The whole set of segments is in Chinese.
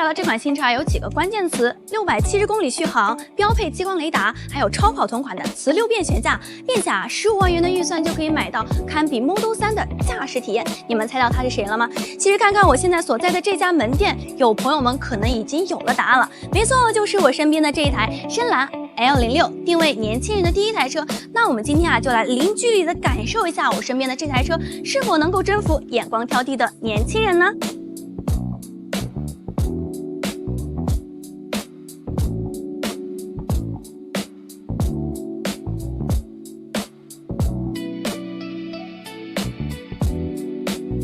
了这款新车有几个关键词：670公里续航，标配激光雷达，还有超跑同款的磁流变悬架，并且15万元的预算就可以买到堪比 Model 3的驾驶体验。你们猜到它是谁了吗？其实看看我现在所在的这家门店，有朋友们可能已经有了答案了。没错，就是我身边的这一台深蓝 L06，定位年轻人的第一台车。那我们今天就来零距离的感受一下我身边的这台车是否能够征服眼光挑剔的年轻人呢？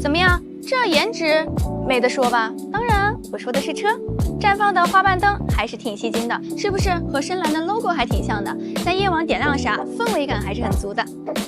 怎么样，这颜值没得说吧？当然，我说的是车。绽放的花瓣灯还是挺吸睛的，是不是和深蓝的 logo 还挺像的？在夜晚点亮时氛围感还是很足的。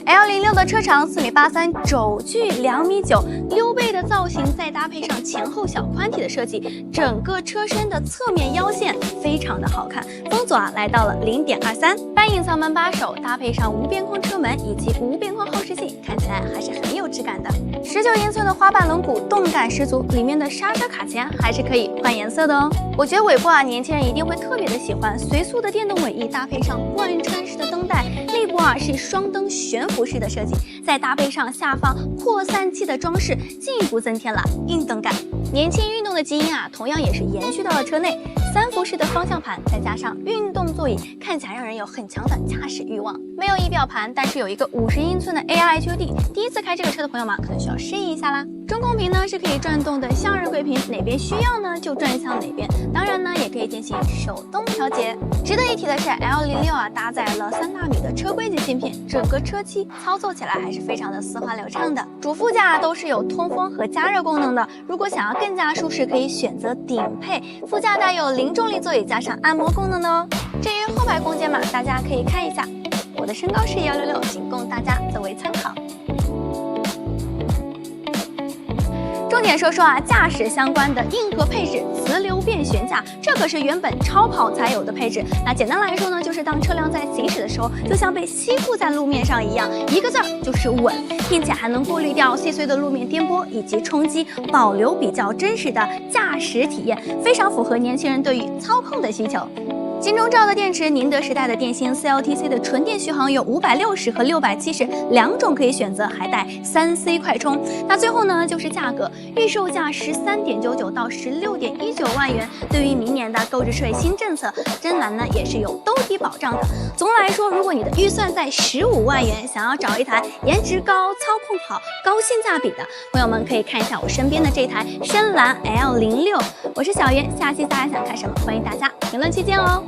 L06 的车长4.83米，轴距2.9米，溜背的造型再搭配上前后小宽体的设计，整个车身的侧面腰线非常的好看。风阻来到了0.23，半隐藏门把手搭配上无边框车门以及无边框后视镜，看起来还是很有质感的。19英寸的花瓣轮毂动感十足，里面的刹车卡钳还是可以换颜色的哦。我觉得尾部年轻人一定会特别的喜欢，随速的电动尾翼搭配上贯穿式的灯带，内部是双灯悬浮式的设计，再搭配上下方扩散器的装饰，进一步增添了运动感。年轻运动的基因同样也是延续到了车内，3辐式的方向盘，再加上运动座椅，看起来让人有很强的驾驶欲望。没有仪表盘，但是有一个50英寸的 AR HUD， 第一次开这个车的朋友们可能需要适应一下啦。中控屏是可以转动的向日葵屏，哪边需要呢就转向哪边，当然也可以进行手动调节。值得一提的是 L06搭载了3纳米的车规级芯片，整个车漆操作起来还是非常的丝滑流畅的。主副驾都是有通风和加热功能的，如果想要更加舒适，可以选择顶配。副驾带有零重力座椅加上按摩功能的哦。至于后排空间大家可以看一下，我的身高是166，仅供大家作为参考。重点说说驾驶相关的硬核配置，磁流变悬架，这可是原本超跑才有的配置。那简单来说呢，就是当车辆在行驶的时候，就像被吸附在路面上一样，一个字儿就是稳，并且还能过滤掉细碎的路面颠簸以及冲击，保留比较真实的驾驶体验，非常符合年轻人对于操控的需求。金钟罩的电池，宁德时代的电芯 4LTC 的纯电续航有560和670两种可以选择，还带3C 快充。那最后呢，就是价格，预售价13.99到16.19万元。对于明年的购置税新政策，深蓝也是有兜底保障的。总的来说，如果你的预算在15万元，想要找一台颜值高、操控好、高性价比的朋友们，可以看一下我身边的这台深蓝 L06。我是小袁，下期大家想看什么，欢迎大家评论区见哦。